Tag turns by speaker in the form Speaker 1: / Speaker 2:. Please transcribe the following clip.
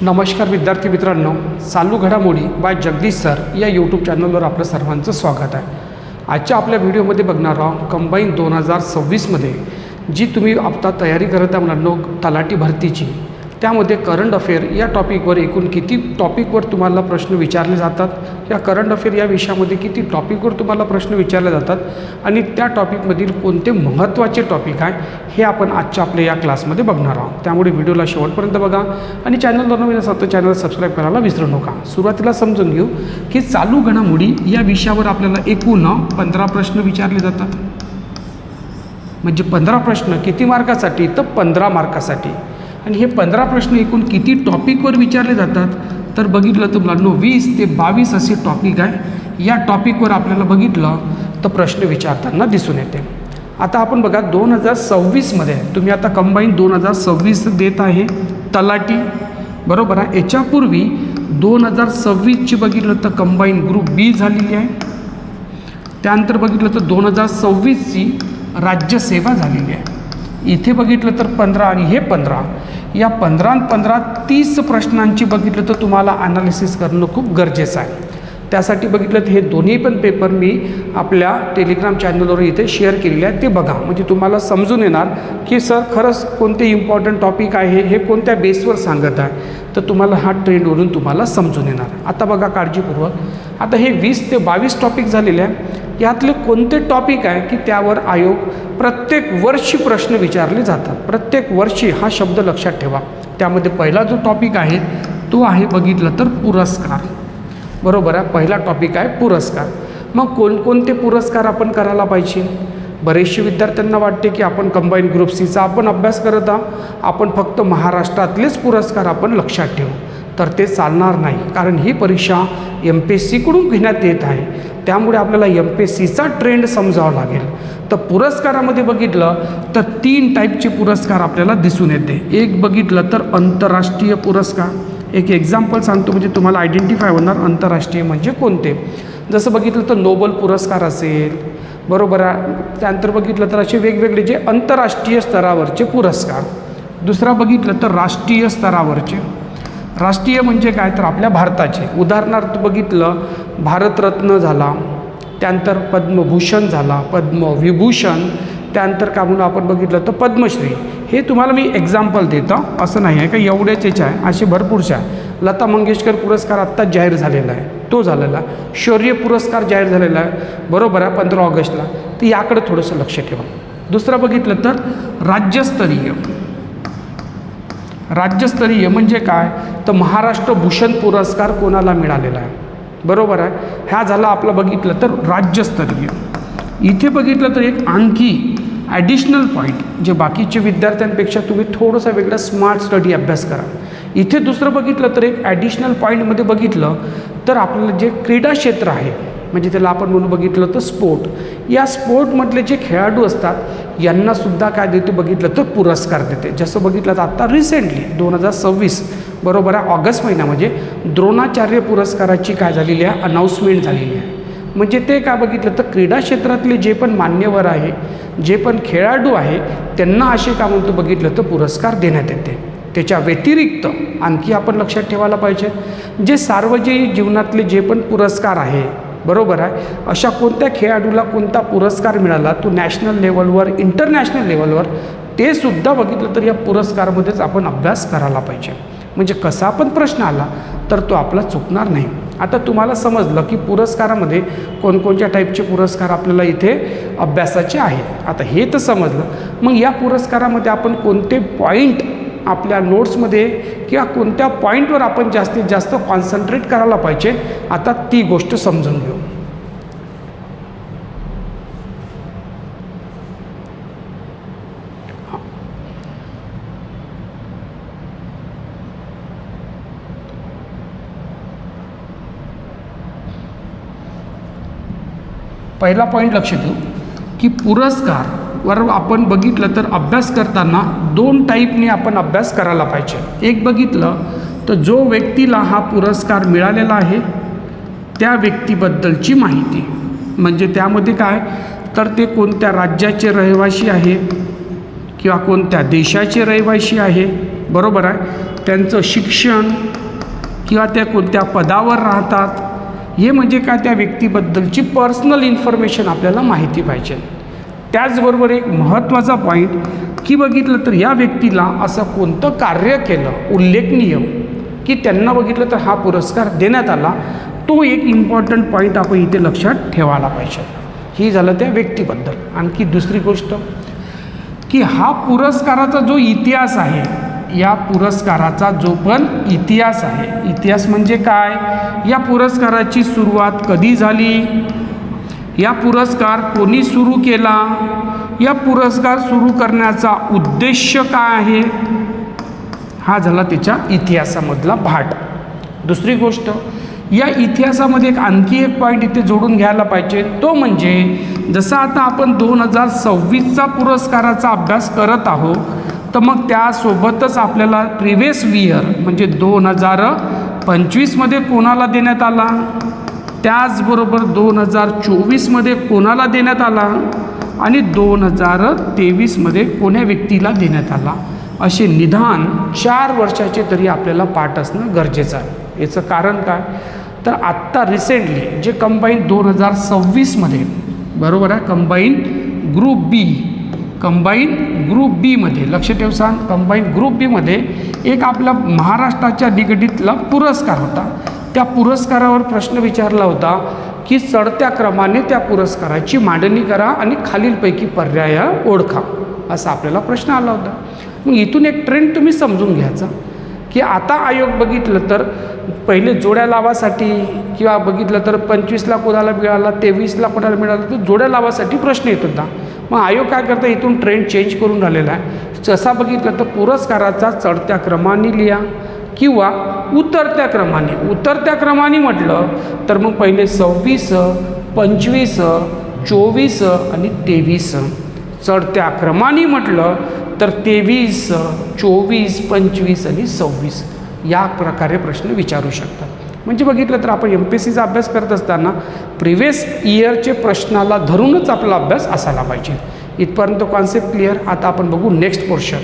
Speaker 1: नमस्कार विद्यार्थी मित्रांनो, चालू घडामोडी बाय जगदीश सर या यूट्यूब चॅनलवर आपलं सर्वांचं स्वागत आहे। आजच्या आपल्या व्हिडिओमध्ये बघणार आहोत कंबाईन 2026मध्ये जी तुम्ही आता तयारी करत आहे मुलांनो तलाठी भरतीची, त्यामध्ये करंट अफेअर या टॉपिकवर एकूण किती टॉपिकवर तुम्हाला प्रश्न विचारले जातात, या करंट अफेअर या विषयामध्ये किती टॉपिकवर तुम्हाला प्रश्न विचारले जातात आणि त्या टॉपिकमधील कोणते महत्त्वाचे टॉपिक आहे हे आपण आजच्या आपल्या या क्लासमध्ये बघणार आहोत। त्यामुळे व्हिडिओला शेवटपर्यंत बघा आणि चॅनलवर नवीन असाल तर चॅनल सबस्क्राईब करायला विसरू नका। सुरुवातीला समजून घेऊ की चालू घडामोडी या विषयावर आपल्याला एकूण 15 प्रश्न विचारले जातात। म्हणजे 15 प्रश्न किती मार्कासाठी, तर 15 मार्कासाठी। आणि हे 15 प्रश्न एकूण किती टॉपिकवर विचारले जातात, तर बघितलं तर मुलांनो 20 ते 22 असे टॉपिक आहे। या टॉपिकवर आपल्याला बघितलं तर प्रश्न विचारताना दिसून येते। आता आपण बघा 2026मध्ये तुम्ही आता कंबाईन 2026 देत आहे तलाठी, बरोबर आहे। याच्यापूर्वी 2026ची बघितलं तर कंबाईन ग्रुप बी झालेली आहे। त्यानंतर बघितलं तर 2026ची राज्यसेवा झालेली आहे। इथे बघितलं तर 15 आणि हे 15, या 15 आणि 15 30 प्रश्नांची बघितलं तर तुम्हाला ॲनालिसिस करणं खूप गरजेचं आहे। त्यासाठी बघितलं तर हे दोन्ही पण पेपर मी आपल्या टेलिग्राम चॅनलवर इथे शेअर केलेले आहे, ते बघा। म्हणजे तुम्हाला समजून येणार की सर खरंच कोणते इम्पॉर्टंट टॉपिक आहे, हे कोणत्या बेसवर सांगत आहे, तर तुम्हाला हा ट्रेंडवरून तुम्हाला समजून येणार। आता बघा काळजीपूर्वक, आता हे 20 ते 22 टॉपिक झालेले आहे। यातले कोणते टॉपिक आहे की त्यावर आयोग प्रत्येक वर्षी प्रश्न विचारले जातात। प्रत्येक वर्षी हा शब्द लक्षात ठेवा। त्यामध्ये पहिला जो टॉपिक आहे तो आहे बघितलं तर पुरस्कार, बरोबर आहे। पहिला टॉपिक आहे पुरस्कार। मग कोणकोणते पुरस्कार आपण करायला पाहिजे? बरेचसे विद्यार्थ्यांना वाटते की आपण कंबाईन ग्रुप सीचा आपण अभ्यास करत आहोत, आपण फक्त महाराष्ट्रातलेच पुरस्कार आपण लक्षात ठेवू, तर ते चालणार नाही। कारण ही परीक्षा MPSCकडून घेण्यात येत आहे, त्यामुळे आपल्याला MPSCचा ट्रेंड समजावा लागेल। तर पुरस्कारामध्ये बघितलं तर 3 टाईपचे पुरस्कार आपल्याला दिसून येते। एक बघितलं तर आंतरराष्ट्रीय पुरस्कार। एक एक्झाम्पल सांगतो म्हणजे तुम्हाला आयडेंटिफाय होणार आंतरराष्ट्रीय म्हणजे कोणते। जसं बघितलं तर नोबल पुरस्कार असेल, बरोबर आहे। त्यानंतर बघितलं तर असे वेगवेगळे जे आंतरराष्ट्रीय स्तरावरचे पुरस्कार। दुसरा बघितलं तर राष्ट्रीय स्तरावरचे। राष्ट्रीय म्हणजे काय, तर आपल्या भारताचे। उदाहरणार्थ बघितलं भारतरत्न झाला, त्यानंतर पद्मभूषण झाला, पद्मविभूषण, त्यानंतर का म्हणून आपण बघितलं तर पद्मश्री। हे तुम्हाला मी एक्झाम्पल देतो, असं नाही आहे का एवढ्याचेच आहे, असे भरपूरसे आहे। लता मंगेशकर पुरस्कार आत्ता जाहीर झालेला आहे, तो झालेला। शौर्य पुरस्कार जाहीर झालेला आहे, बरोबर आहे, 15 ऑगस्टला। तर याकडे थोडंसं लक्ष ठेवा। दुसरं बघितलं तर राज्यस्तरीय। राज्यस्तरीय म्हणजे काय, तर महाराष्ट्र भूषण पुरस्कार कोणाला मिळालेला आहे, बरोबर आहे। ह्या झाला आपलं बघितलं तर राज्यस्तरीय। इथे बघितलं तर एक आणखी ॲडिशनल पॉईंट, जे बाकीचे विद्यार्थ्यांपेक्षा तुम्ही थोडंसं वेगळा स्मार्ट स्टडी अभ्यास करा। इथे दुसरं बघितलं तर एक ॲडिशनल पॉईंटमध्ये बघितलं तर आपलं जे क्रीडा क्षेत्र आहे, म्हणजे त्याला आपण म्हणून बघितलं तर स्पोर्ट, या स्पोर्टमधले जे खेळाडू असतात यांनासुद्धा काय देते बघितलं तर पुरस्कार देते। जसं बघितलं तर आत्ता रिसेंटली 2026, बरोबर आहे, ऑगस्ट महिन्यामध्ये द्रोणाचार्य पुरस्काराची काय झालेली आहे, अनाऊन्समेंट झालेली आहे। म्हणजे ते काय बघितलं तर क्रीडा क्षेत्रातले जे पण मान्यवर आहे, जे पण खेळाडू आहे, त्यांना असे का म्हणतो बघितलं तर पुरस्कार देण्यात येते। त्याच्या व्यतिरिक्त आणखी आपण लक्षात ठेवायला पाहिजे, जे सार्वजनिक जीवनातले जे पण पुरस्कार आहे, बरोबर आहे, अशा कोणत्या खेळाडूला कोणता पुरस्कार मिळाला, तो नॅशनल लेवलवर, इंटरनॅशनल लेवलवर, ते सुद्धा बघितलं तर या पुरस्कारामध्येच आपण अभ्यास करायला पाहिजे। म्हणजे कसा पण प्रश्न आला तर तो आपला चुकणार नाही। आता तुम्हाला समजलं की पुरस्कारामध्ये कोणकोणत्या टाईपचे पुरस्कार आपल्याला इथे अभ्यासाचे आहे। आता हे तर समजलं, मग या पुरस्कारामध्ये आपण कोणते पॉईंट आपल्या नोट्समध्ये किंवा कोणत्या पॉईंटवर आपण जास्तीत जास्त कॉन्सन्ट्रेट करायला पाहिजे, आता ती गोष्ट समजून घेऊ। पहिला पॉईंट लक्ष देऊ की पुरस्कारवर आपण बघितलं तर अभ्यास करताना 2 टाईपने आपण अभ्यास करायला पाहिजे। एक बघितलं तर जो व्यक्तीला हा पुरस्कार मिळालेला आहे त्या व्यक्तीबद्दलची माहिती, म्हणजे त्यामध्ये काय, तर ते कोणत्या राज्याचे रहिवासी आहे किंवा कोणत्या देशाचे रहिवासी आहे, बरोबर आहे, त्यांचं शिक्षण किंवा त्या कोणत्या पदावर राहतात, हे म्हणजे काय त्या व्यक्तीबद्दलची पर्सनल इन्फॉर्मेशन आपल्याला माहिती पाहिजे. त्याचबरोबर एक महत्त्वाचा पॉईंट की बघितलं तर या व्यक्तीला असं कोणतं कार्य केलं उल्लेखनीय की त्यांना बघितलं तर हा पुरस्कार देण्यात आला, तो एक इम्पॉर्टंट पॉईंट आपण इथे लक्षात ठेवायला पाहिजे. ही झालं त्या व्यक्तीबद्दल. आणखी दुसरी गोष्ट की हा पुरस्काराचा जो इतिहास आहे, या पुरस्काराचा जो पण इतिहास आहे, इतिहास म्हणजे काय, या पुरस्काराची सुरुवात कधी झाली, या पुरस्कार कोणी सुरू केला, या पुरस्कार सुरू करण्याचा उद्देश काय आहे, हा झाला त्याच्या इतिहासामधला भाग. दुसरी गोष्ट, या इतिहासामध्ये एक आणखी एक पॉईंट इथे जोडून घ्यायला पाहिजे, तो म्हणजे जसं आता आपण 2026चा पुरस्काराचा अभ्यास करत आहोत, तर मग त्यासोबतच आपल्याला प्रिव्हियस इयर म्हणजे 2025मध्ये कोणाला देण्यात आला, त्याचबरोबर 2024मध्ये कोणाला देण्यात आला आणि 2023मध्ये कोण्या व्यक्तीला देण्यात आला, असे निदान 4 वर्षाचे तरी आपल्याला पाठ असणं गरजेचं आहे. याचं कारण काय, तर आत्ता रिसेंटली जे कंबाईन 2026मध्ये, बरोबर आहे, कंबाईन ग्रुप बीमध्ये लक्ष ठेव सांग, कंबाईन ग्रुप बीमध्ये एक आपला महाराष्ट्राच्या निगडीतला पुरस्कार होता. त्या पुरस्कारावर प्रश्न विचारला होता की चढत्या क्रमाने त्या पुरस्काराची मांडणी करा आणि खालीलपैकी पर्याय ओळखा, असा आपल्याला प्रश्न आला होता. मग इथून एक ट्रेंड तुम्ही समजून घ्यायचा की आता आयोग बघितलं तर पहिले जोड्या लावासाठी किंवा बघितलं तर 25ला कोणाला मिळाला, 23ला कोणाला मिळाला, तर जोड्या लावासाठी प्रश्न येत होता. मग आयोग काय करता, इथून ट्रेंड चेंज करून राहिलेला आहे. जसा बघितलं तर पुरस्काराचा चढत्या क्रमाने लिहा किंवा उतरत्या क्रमाने म्हटलं तर मग पहिले 26, 25, 24 आणि 23. चढत्या क्रमाने म्हटलं तर 23, 24, 25 आणि 26 या प्रकारे प्रश्न विचारू शकतात. म्हणजे बघितलं तर आपण MPSCचा अभ्यास करत असताना प्रिव्हियस इयरचे प्रश्नाला धरूनच आपला अभ्यास असायला पाहिजे. इथपर्यंत कॉन्सेप्ट क्लिअर. आता आपण बघू नेक्स्ट पोर्शन.